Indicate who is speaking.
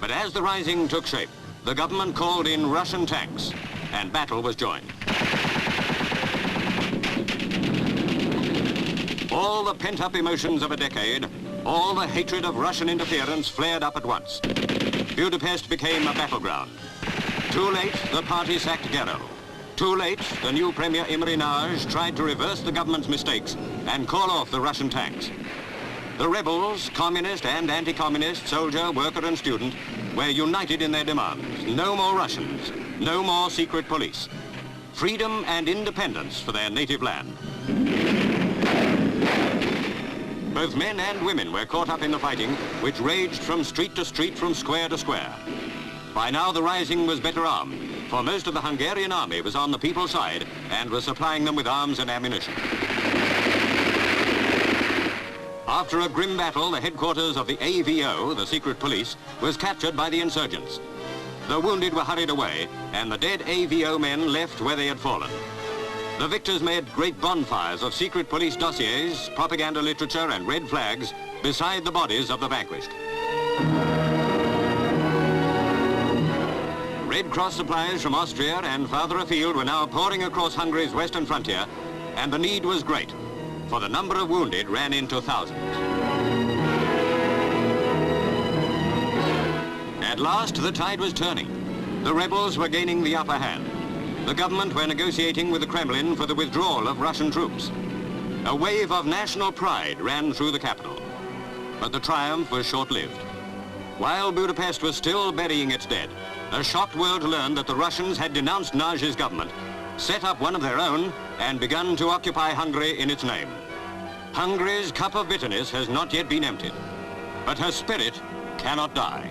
Speaker 1: But as the rising took shape, the government called in Russian tanks, and battle was joined. All the pent-up emotions of a decade, all the hatred of Russian interference flared up at once. Budapest became a battleground. Too late, the party sacked Gero. Too late, the new Premier Imre Nagy tried to reverse the government's mistakes and call off the Russian tanks. The rebels, communist and anti-communist, soldier, worker and student, were united in their demands. No more Russians, no more secret police. Freedom and independence for their native land. Both men and women were caught up in the fighting, which raged from street to street, from square to square. By now the rising was better armed, for most of the Hungarian army was on the people's side and was supplying them with arms and ammunition. After a grim battle, the headquarters of the AVO, the secret police, was captured by the insurgents. The wounded were hurried away, and the dead AVO men left where they had fallen. The victors made great bonfires of secret police dossiers, propaganda literature and red flags beside the bodies of the vanquished. Red Cross supplies from Austria and farther afield were now pouring across Hungary's western frontier, and the need was great, for the number of wounded ran into thousands. At last, the tide was turning. The rebels were gaining the upper hand. The government were negotiating with the Kremlin for the withdrawal of Russian troops. A wave of national pride ran through the capital. But the triumph was short-lived. While Budapest was still burying its dead, a shocked world learned that the Russians had denounced Nagy's government, set up one of their own, and begun to occupy Hungary in its name. Hungary's cup of bitterness has not yet been emptied, but her spirit cannot die.